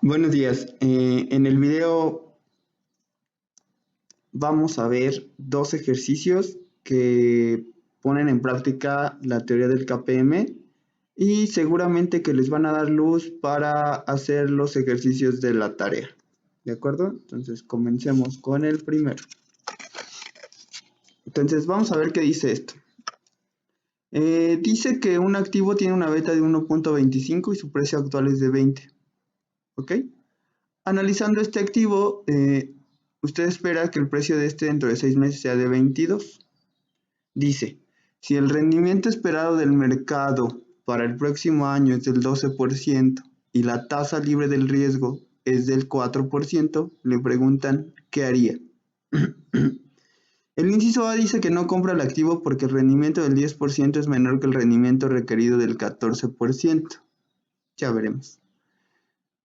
Buenos días. En el video vamos a ver dos ejercicios que ponen en práctica la teoría del KPM y seguramente que les van a dar luz para hacer los ejercicios de la tarea. ¿De acuerdo? Entonces comencemos con el primero. Entonces vamos a ver qué dice esto. Dice que un activo tiene una beta de 1.25 y su precio actual es de 20. ¿Ok? Analizando este activo, usted espera que el precio de este dentro de 6 meses sea de 22. Dice, si el rendimiento esperado del mercado para el próximo año es del 12% y la tasa libre del riesgo es del 4%, le preguntan ¿qué haría? El inciso A dice que no compra el activo porque el rendimiento del 10% es menor que el rendimiento requerido del 14%. Ya veremos.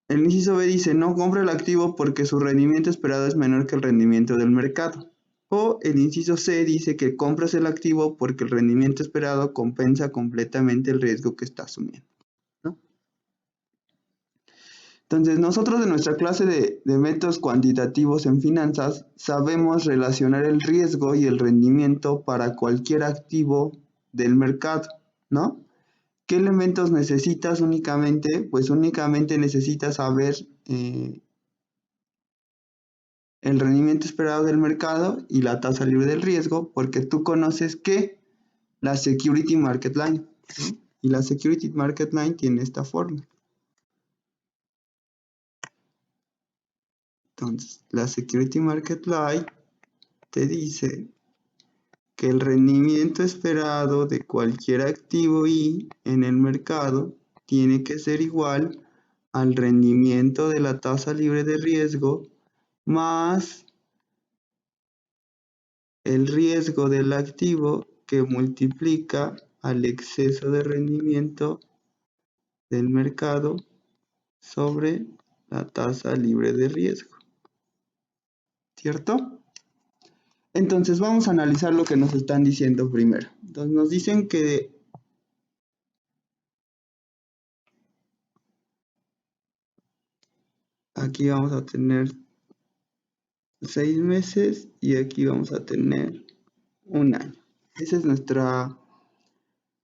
El inciso B dice no compra el activo porque su rendimiento esperado es menor que el rendimiento del mercado. O el inciso C dice que compras el activo porque el rendimiento esperado compensa completamente el riesgo que está asumiendo, ¿no? Entonces, nosotros de nuestra clase de métodos cuantitativos en finanzas sabemos relacionar el riesgo y el rendimiento para cualquier activo del mercado, ¿no? ¿Qué elementos necesitas únicamente? Pues únicamente necesitas saber el rendimiento esperado del mercado y la tasa libre del riesgo, porque tú conoces que la Security Market Line, ¿no? Y la Security Market Line tiene esta forma. Entonces, la Security Market Line te dice que el rendimiento esperado de cualquier activo I en el mercado tiene que ser igual al rendimiento de la tasa libre de riesgo más el riesgo del activo que multiplica al exceso de rendimiento del mercado sobre la tasa libre de riesgo, ¿cierto? Entonces vamos a analizar lo que nos están diciendo primero. Entonces nos dicen que aquí vamos a tener 6 meses y aquí vamos a tener un año. Esa es nuestra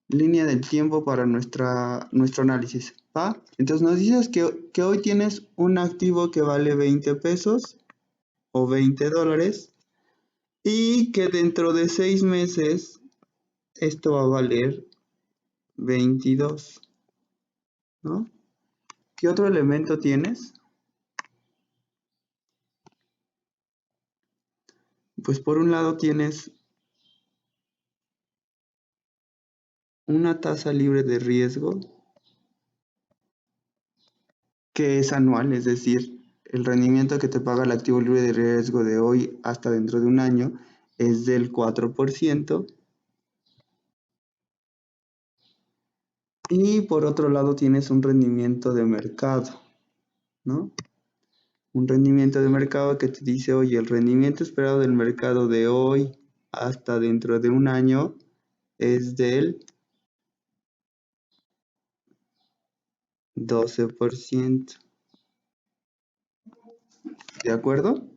línea del tiempo para nuestro análisis, ¿va? Entonces nos dices que hoy tienes un activo que vale 20 pesos o 20 dólares y que dentro de 6 meses esto va a valer 22, ¿no? ¿Qué otro elemento tienes? Pues por un lado tienes una tasa libre de riesgo que es anual, es decir, el rendimiento que te paga el activo libre de riesgo de hoy hasta dentro de un año es del 4%. Y por otro lado tienes un rendimiento de mercado, ¿no? Un rendimiento de mercado que te dice, oye, el rendimiento esperado del mercado de hoy hasta dentro de un año es del 12%. ¿De acuerdo?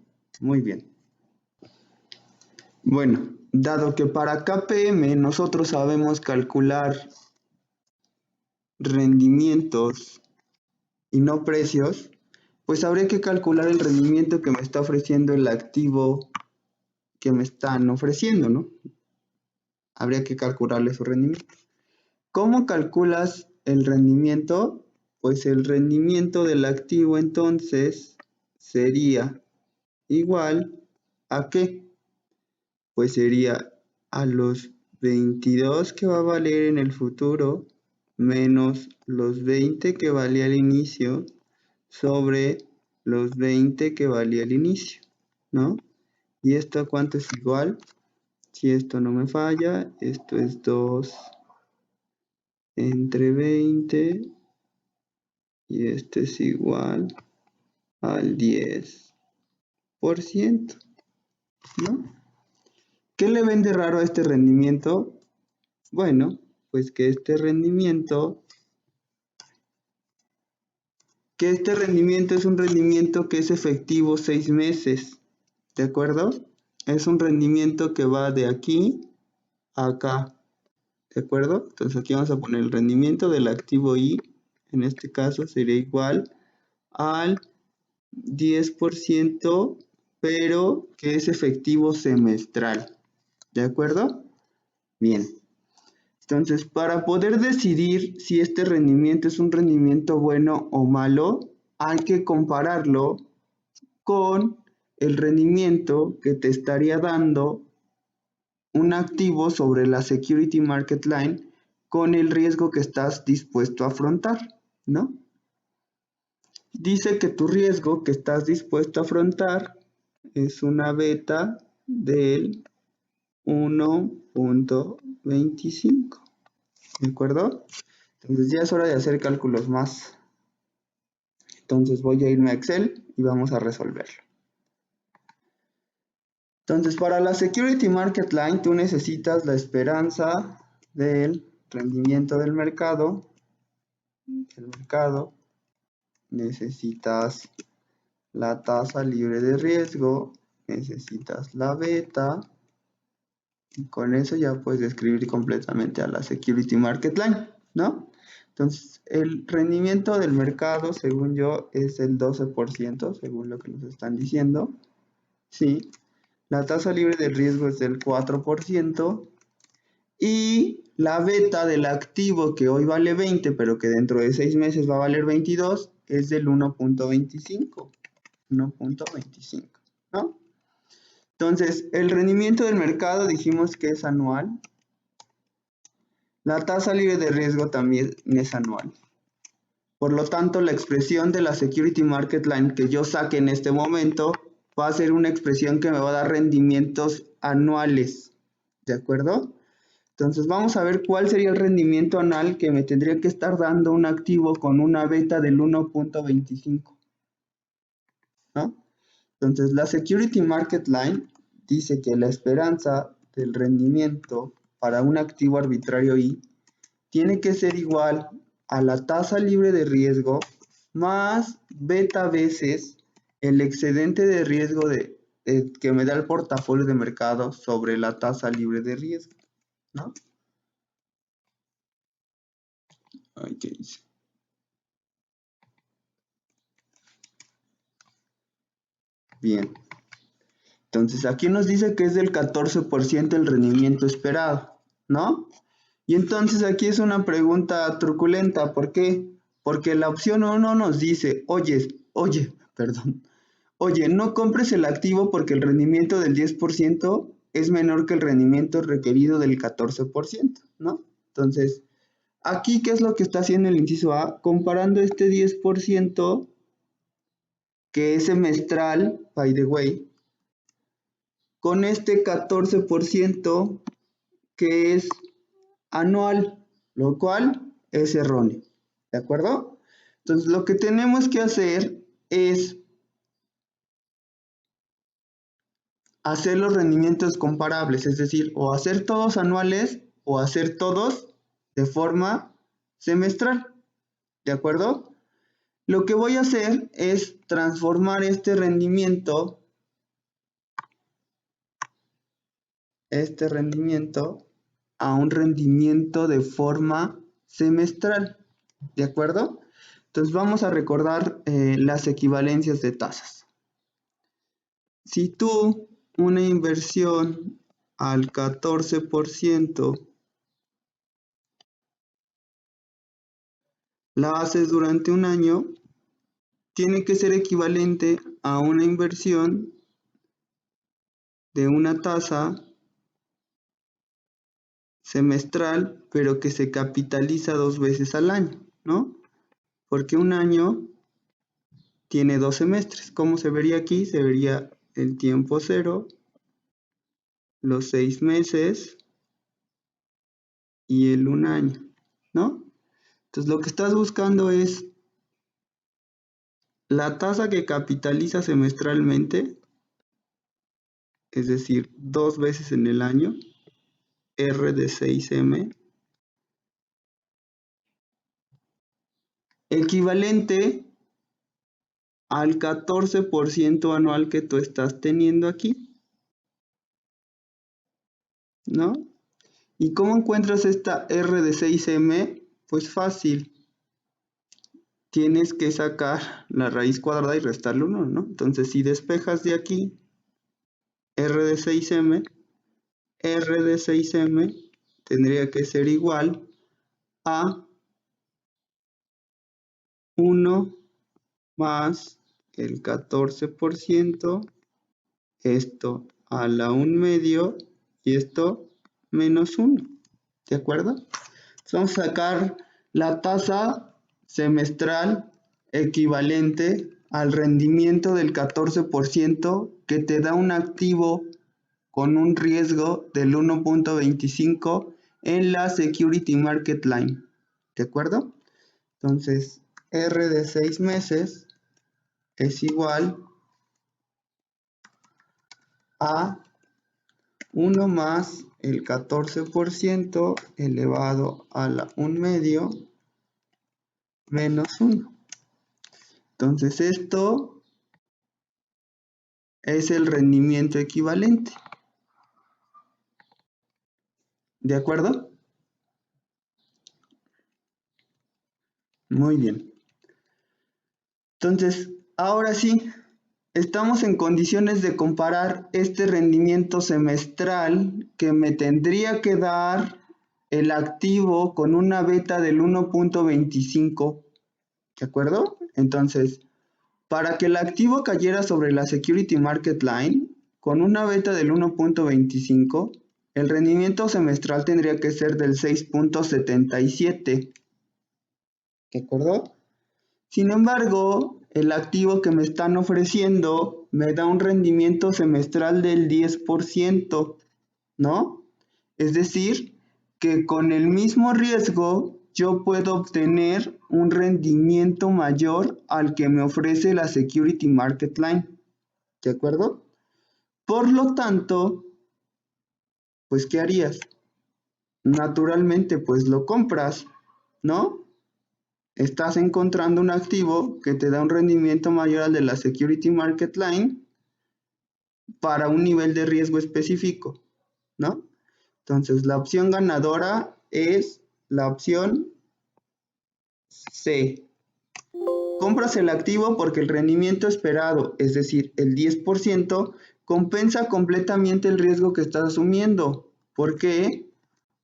Muy bien. Bueno, dado que para KPM nosotros sabemos calcular rendimientos y no precios, pues habría que calcular el rendimiento que me está ofreciendo el activo que me están ofreciendo, ¿no? Habría que calcularle su rendimiento. ¿Cómo calculas el rendimiento? Pues el rendimiento del activo entonces sería igual a ¿qué? Pues sería a los 22 que va a valer en el futuro menos los 20 que valía al inicio sobre los 20 que valía al inicio, ¿no? ¿Y esto a cuánto es igual? Si esto no me falla, esto es 2 entre 20 y esto es igual al 10%, ¿no? ¿Qué le ven de raro a este rendimiento? Bueno, pues que este rendimiento que este rendimiento es un rendimiento que es efectivo 6 meses, ¿de acuerdo? Es un rendimiento que va de aquí a acá, ¿de acuerdo? Entonces aquí vamos a poner el rendimiento del activo Y, en este caso sería igual al 10%, pero que es efectivo semestral, ¿de acuerdo? Bien. Entonces, para poder decidir si este rendimiento es un rendimiento bueno o malo, hay que compararlo con el rendimiento que te estaría dando un activo sobre la Security Market Line con el riesgo que estás dispuesto a afrontar, ¿no? Dice que tu riesgo que estás dispuesto a afrontar es una beta del 1.25, ¿de acuerdo? Entonces ya es hora de hacer cálculos más. Entonces voy a irme a Excel y vamos a resolverlo. Entonces para la Security Market Line tú necesitas la esperanza del rendimiento del mercado. Necesitas la tasa libre de riesgo, necesitas la beta, y con eso ya puedes describir completamente a la Security Market Line, ¿no? Entonces, el rendimiento del mercado, según yo, es el 12%, según lo que nos están diciendo, ¿sí? La tasa libre de riesgo es del 4%, y la beta del activo que hoy vale 20, pero que dentro de 6 meses va a valer 22, es del 1.25, ¿no? Entonces, el rendimiento del mercado dijimos que es anual. La tasa libre de riesgo también es anual. Por lo tanto, la expresión de la Security Market Line que yo saque en este momento va a ser una expresión que me va a dar rendimientos anuales. ¿De acuerdo? Entonces vamos a ver cuál sería el rendimiento anual que me tendría que estar dando un activo con una beta del 1.25, ¿no? Entonces la Security Market Line dice que la esperanza del rendimiento para un activo arbitrario Y tiene que ser igual a la tasa libre de riesgo más beta veces el excedente de riesgo que me da el portafolio de mercado sobre la tasa libre de riesgo, ¿no? Ay, ¿qué hice? Bien. Entonces aquí nos dice que es del 14% el rendimiento esperado, ¿no? Y entonces aquí es una pregunta truculenta. ¿Por qué? Porque la opción 1 nos dice, oye, no compres el activo porque el rendimiento del 10% es menor que el rendimiento requerido del 14%, ¿no? Entonces, aquí, ¿qué es lo que está haciendo el inciso A? Comparando este 10%, que es semestral, by the way, con este 14% que es anual, lo cual es erróneo, ¿de acuerdo? Entonces lo que tenemos que hacer es hacer los rendimientos comparables, es decir, o hacer todos anuales o hacer todos de forma semestral, ¿de acuerdo? Lo que voy a hacer es transformar este rendimiento a un rendimiento de forma semestral, ¿de acuerdo? Entonces vamos a recordar las equivalencias de tasas. Si tú una inversión al 14% la haces durante un año, tiene que ser equivalente a una inversión de una tasa semestral, pero que se capitaliza 2 veces al año, ¿no? Porque un año tiene 2 semestres. ¿Cómo se vería aquí? Se vería el tiempo cero, los 6 meses y el un año, ¿no? Entonces lo que estás buscando es la tasa que capitaliza semestralmente, es decir, 2 veces en el año, R de 6M, equivalente al 14% anual que tú estás teniendo aquí, ¿no? ¿Y cómo encuentras esta R de 6M? Pues fácil. Tienes que sacar la raíz cuadrada y restarle 1, ¿no? Entonces, si despejas de aquí R de 6M, R de 6M tendría que ser igual a 1 más el 14%, esto a la 1 medio y esto menos 1, ¿de acuerdo? Entonces vamos a sacar la tasa semestral equivalente al rendimiento del 14% que te da un activo con un riesgo del 1.25 en la Security Market Line, ¿de acuerdo? Entonces, R de 6 meses es igual a 1 más el 14% elevado a la 1 medio menos 1. Entonces esto es el rendimiento equivalente. ¿De acuerdo? Muy bien. Entonces, ahora sí, estamos en condiciones de comparar este rendimiento semestral que me tendría que dar el activo con una beta del 1.25, ¿de acuerdo? Entonces, para que el activo cayera sobre la Security Market Line con una beta del 1.25, el rendimiento semestral tendría que ser del 6.77, ¿de acuerdo? Sin embargo, el activo que me están ofreciendo me da un rendimiento semestral del 10%, ¿no? Es decir, que con el mismo riesgo yo puedo obtener un rendimiento mayor al que me ofrece la Security Market Line, ¿de acuerdo? Por lo tanto, pues ¿qué harías? Naturalmente, pues lo compras, ¿no? Estás encontrando un activo que te da un rendimiento mayor al de la Security Market Line para un nivel de riesgo específico, ¿no? Entonces, la opción ganadora es la opción C. Compras el activo porque el rendimiento esperado, es decir, el 10%, compensa completamente el riesgo que estás asumiendo. ¿Por qué?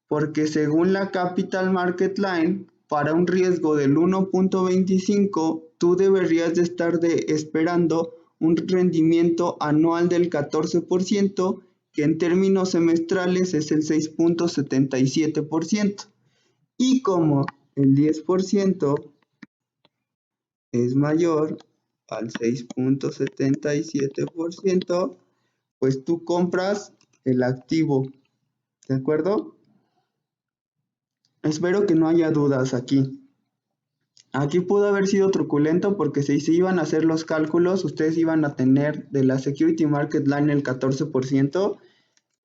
Porque según la Capital Market Line, para un riesgo del 1.25, tú deberías de estar esperando un rendimiento anual del 14%, que en términos semestrales es el 6.77%. Y como el 10% es mayor al 6.77%, pues tú compras el activo, ¿de acuerdo? Espero que no haya dudas aquí. Aquí pudo haber sido truculento porque si se iban a hacer los cálculos, ustedes iban a tener de la Security Market Line el 14%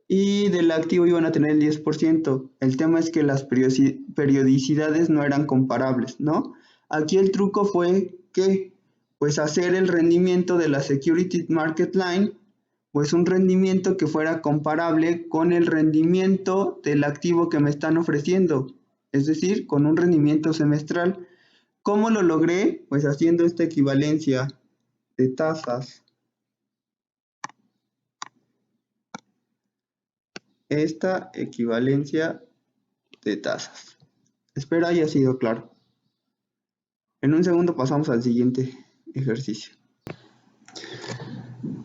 y del activo iban a tener el 10%. El tema es que las periodicidades no eran comparables, ¿no? Aquí el truco fue que, pues hacer el rendimiento de la Security Market Line, pues un rendimiento que fuera comparable con el rendimiento del activo que me están ofreciendo, es decir, con un rendimiento semestral. ¿Cómo lo logré? Pues haciendo esta equivalencia de tasas. Esta equivalencia de tasas. Espero haya sido claro. En un segundo pasamos al siguiente ejercicio.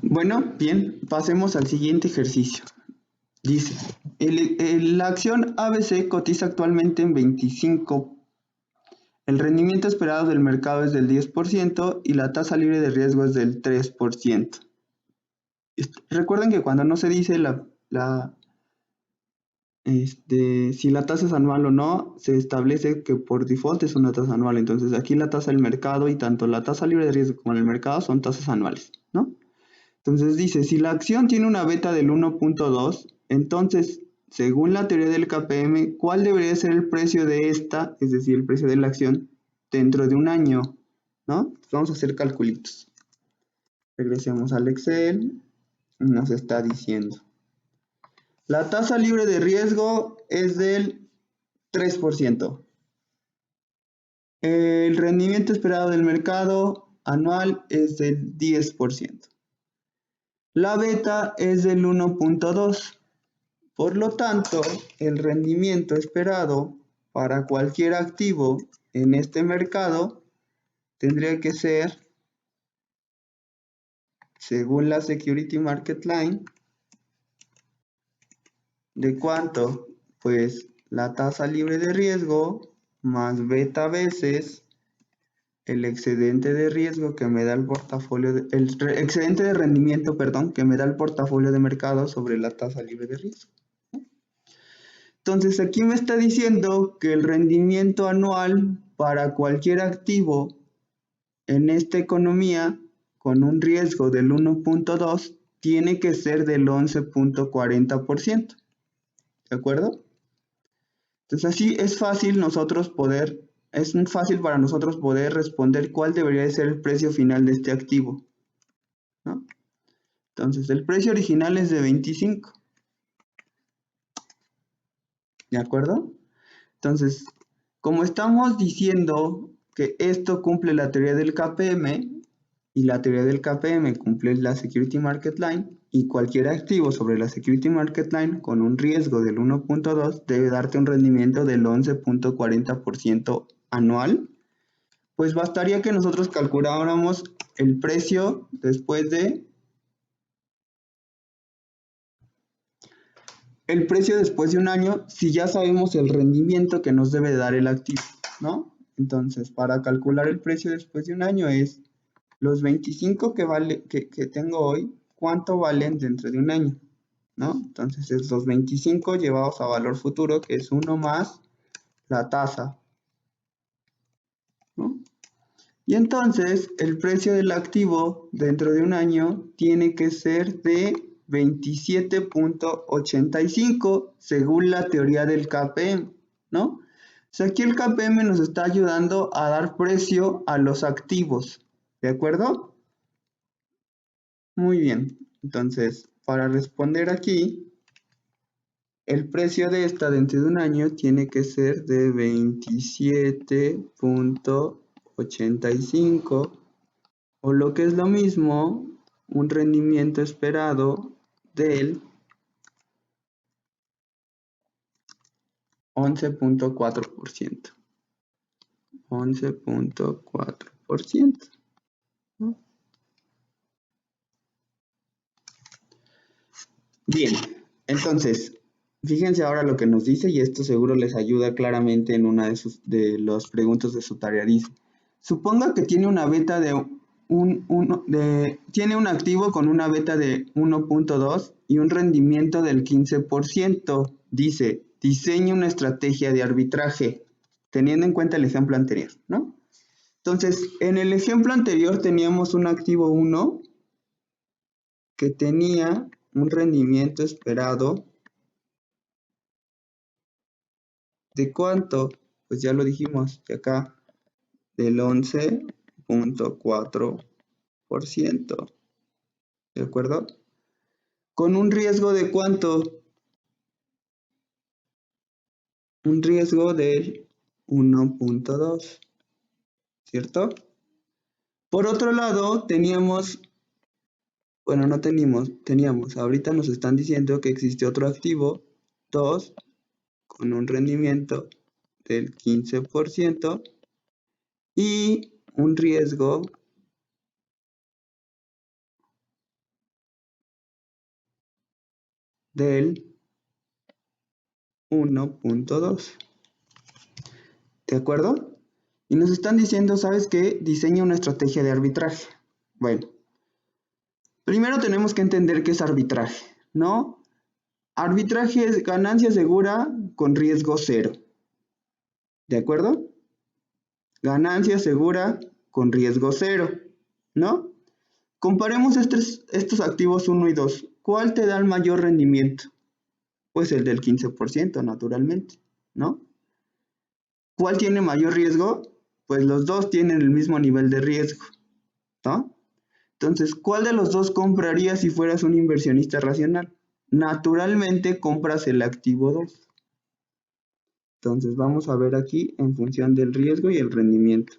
Bueno, bien, pasemos al siguiente ejercicio. Dice, la acción ABC cotiza actualmente en 25. El rendimiento esperado del mercado es del 10% y la tasa libre de riesgo es del 3%. Recuerden que cuando no se dice si la tasa es anual o no, se establece que por default es una tasa anual. Entonces aquí la tasa del mercado y tanto la tasa libre de riesgo como el mercado son tasas anuales, ¿no? Entonces dice, si la acción tiene una beta del 1.2, entonces, según la teoría del KPM, ¿cuál debería ser el precio de esta, es decir, el precio de la acción, dentro de un año? ¿No? Vamos a hacer calculitos. Regresemos al Excel. Nos está diciendo. La tasa libre de riesgo es del 3%. El rendimiento esperado del mercado anual es del 10%. La beta es del 1.2. Por lo tanto, el rendimiento esperado para cualquier activo en este mercado tendría que ser, según la Security Market Line, ¿de cuánto? Pues la tasa libre de riesgo más beta veces el excedente de riesgo que me da el portafolio, excedente de rendimiento, perdón, que me da el portafolio de mercado sobre la tasa libre de riesgo. Entonces aquí me está diciendo que el rendimiento anual para cualquier activo en esta economía con un riesgo del 1.2 tiene que ser del 11.40%. ¿De acuerdo? Entonces así es fácil para nosotros poder responder cuál debería de ser el precio final de este activo, ¿no? Entonces el precio original es de 25. ¿De acuerdo? Entonces, como estamos diciendo que esto cumple la teoría del KPM y la teoría del KPM cumple la Security Market Line, y cualquier activo sobre la Security Market Line con un riesgo del 1.2 debe darte un rendimiento del 11.40% anual, pues bastaría que nosotros calculáramos el precio después de un año, si ya sabemos el rendimiento que nos debe dar el activo, ¿no? Entonces, para calcular el precio después de un año es los 25 que tengo hoy, ¿cuánto valen dentro de un año? ¿No? Entonces, es los 25 llevados a valor futuro, que es 1 más la tasa, ¿no? Y entonces, el precio del activo dentro de un año tiene que ser de 27.85 según la teoría del KPM, ¿no? O sea, aquí el KPM nos está ayudando a dar precio a los activos, ¿de acuerdo? Muy bien, entonces, para responder aquí, el precio de esta dentro de un año tiene que ser de 27.85 o lo que es lo mismo, un rendimiento esperado del 11.4%. 11.4%. Bien, entonces, fíjense ahora lo que nos dice, y esto seguro les ayuda claramente en una de las preguntas de su tarea. Dice, suponga que tiene una beta tiene un activo con una beta de 1.2 y un rendimiento del 15%. Dice, diseñe una estrategia de arbitraje, teniendo en cuenta el ejemplo anterior, ¿no? Entonces, en el ejemplo anterior teníamos un activo 1 que tenía un rendimiento esperado ¿de cuánto? Pues ya lo dijimos, de acá, del 11.4%, ¿de acuerdo? Con un riesgo de ¿cuánto? Un riesgo del 1.2, ¿cierto? Por otro lado, teníamos, bueno, no teníamos, ahorita nos están diciendo que existe otro activo, 2, con un rendimiento del 15% y un riesgo del 1.2, ¿de acuerdo? Y nos están diciendo, ¿sabes qué? Diseña una estrategia de arbitraje. Bueno, primero tenemos que entender qué es arbitraje, ¿no? Arbitraje es ganancia segura con riesgo cero, ¿de acuerdo? Ganancia segura con riesgo cero, ¿no? Comparemos estos activos 1 y 2. ¿Cuál te da el mayor rendimiento? Pues el del 15%, naturalmente, ¿no? ¿Cuál tiene mayor riesgo? Pues los dos tienen el mismo nivel de riesgo, ¿no? Entonces, ¿cuál de los dos comprarías si fueras un inversionista racional? Naturalmente compras el activo 2. Entonces, vamos a ver aquí en función del riesgo y el rendimiento.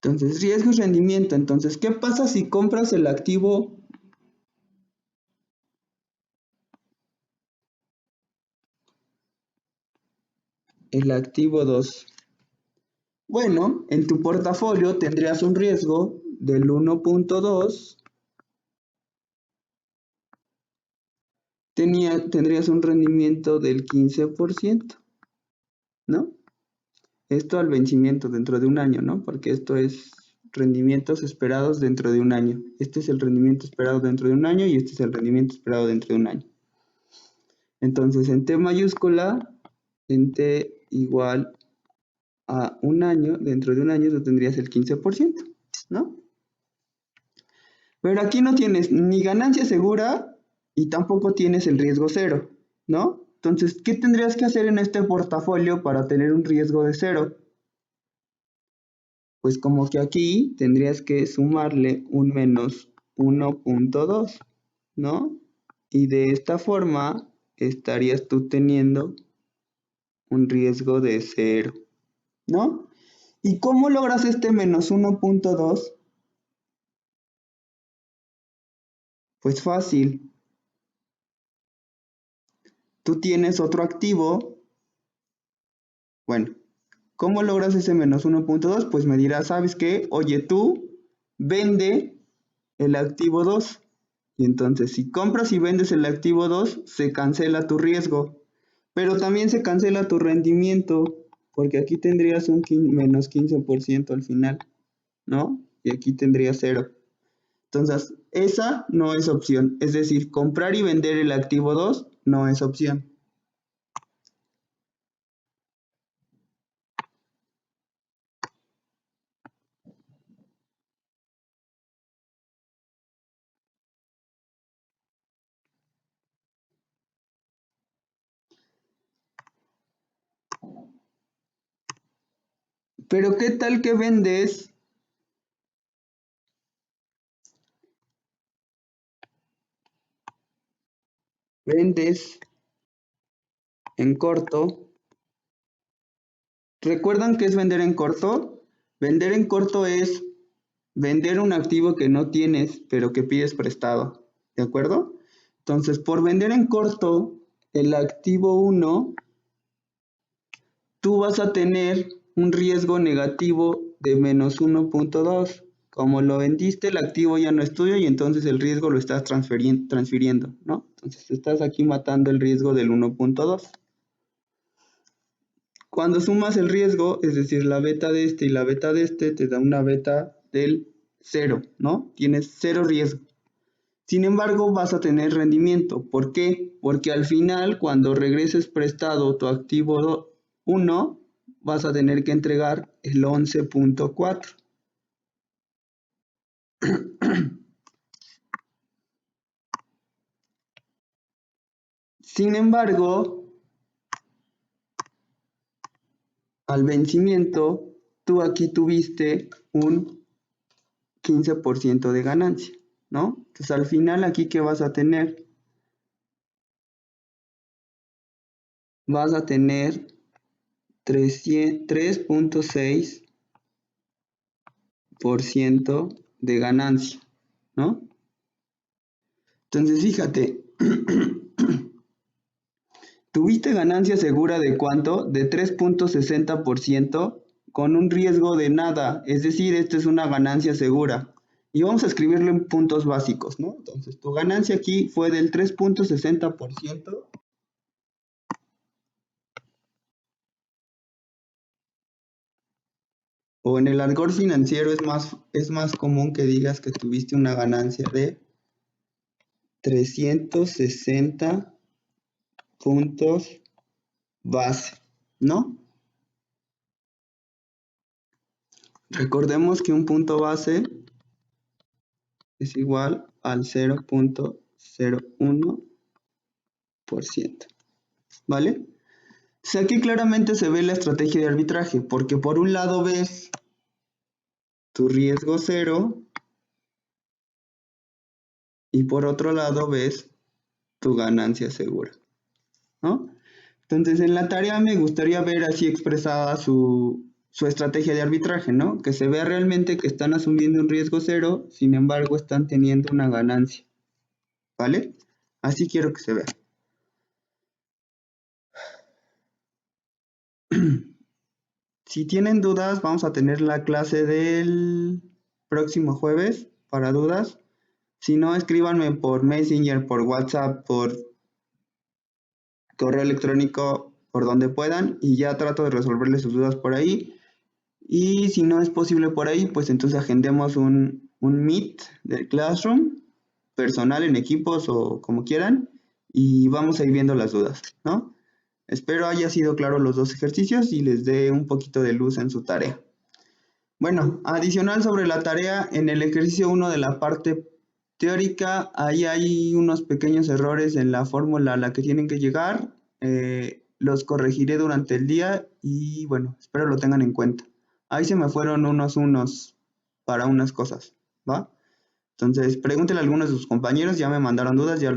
Entonces, riesgo y rendimiento. Entonces, ¿qué pasa si compras el activo 2? Bueno, en tu portafolio tendrías un riesgo del 1.2, tendrías un rendimiento del 15%, ¿no? Esto al vencimiento dentro de un año, ¿no? Porque esto es rendimientos esperados dentro de un año. Este es el rendimiento esperado dentro de un año y este es el rendimiento esperado dentro de un año. Entonces, en T mayúscula, en T igual a un año, dentro de un año tú tendrías el 15%, ¿no? Pero aquí no tienes ni ganancia segura y tampoco tienes el riesgo cero, ¿no? Entonces, ¿qué tendrías que hacer en este portafolio para tener un riesgo de cero? Pues como que aquí tendrías que sumarle un menos 1.2, ¿no? Y de esta forma estarías tú teniendo un riesgo de cero, ¿no? ¿Y cómo logras este menos 1.2? Pues fácil. Tú tienes otro activo. Bueno, ¿cómo logras ese menos 1.2? Pues me dirás, ¿sabes qué? Oye, tú vende el activo 2. Y entonces, si compras y vendes el activo 2, se cancela tu riesgo. Pero también se cancela tu rendimiento, porque aquí tendrías un menos 15% al final, ¿no? Y aquí tendrías 0. Entonces, esa no es opción. Es decir, comprar y vender el activo 2 no es opción. Pero ¿qué tal que vendes en corto? ¿Recuerdan qué es vender en corto? Vender en corto es vender un activo que no tienes, pero que pides prestado. ¿De acuerdo? Entonces, por vender en corto el activo 1, tú vas a tener un riesgo negativo de menos 1.2. Como lo vendiste, el activo ya no es tuyo y entonces el riesgo lo estás transfiriendo, ¿no? Entonces estás aquí matando el riesgo del 1.2. Cuando sumas el riesgo, es decir, la beta de este y la beta de este, te da una beta del 0, ¿no? Tienes 0 riesgo. Sin embargo, vas a tener rendimiento. ¿Por qué? Porque al final, cuando regreses prestado tu activo 1, vas a tener que entregar el 11.4. Sin embargo, al vencimiento, tú aquí tuviste un 15% de ganancia, ¿no? Entonces, al final, aquí, ¿qué vas a tener? Vas a tener 3.6% de ganancia, ¿no? Entonces, fíjate, tuviste ganancia segura de ¿cuánto? De 3.60% con un riesgo de nada, es decir, esta es una ganancia segura. Y vamos a escribirlo en puntos básicos, ¿no? Entonces, tu ganancia aquí fue del 3.60%. O en el argot financiero es más común que digas que tuviste una ganancia de 360 puntos base, ¿no? Recordemos que un punto base es igual al 0.01%, ¿vale? O sea, aquí claramente se ve la estrategia de arbitraje, porque por un lado ves tu riesgo cero y por otro lado ves tu ganancia segura, ¿no? Entonces, en la tarea me gustaría ver así expresada su estrategia de arbitraje, ¿no? Que se vea realmente que están asumiendo un riesgo cero, sin embargo, están teniendo una ganancia, ¿vale? Así quiero que se vea. Si tienen dudas, vamos a tener la clase del próximo jueves para dudas. Si no, escríbanme por Messenger, por WhatsApp, por correo electrónico, por donde puedan, y ya trato de resolverles sus dudas por ahí. Y si no es posible por ahí, pues entonces agendemos un meet del Classroom, personal en equipos o como quieran, y vamos a ir viendo las dudas, ¿no? Espero haya sido claro los dos ejercicios y les dé un poquito de luz en su tarea. Bueno, adicional sobre la tarea, en el ejercicio 1 de la parte teórica, ahí hay unos pequeños errores en la fórmula a la que tienen que llegar. Los corregiré durante el día y bueno, espero lo tengan en cuenta. Ahí se me fueron unos para unas cosas, ¿va? Entonces, pregúntenle a algunos de sus compañeros, ya me mandaron dudas, ya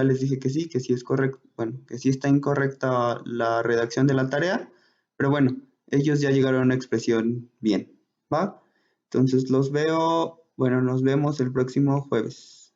les dije que sí es correcto, bueno, que sí está incorrecta la redacción de la tarea, pero bueno, ellos ya llegaron a una expresión bien, ¿va? Entonces los veo, bueno, nos vemos el próximo jueves.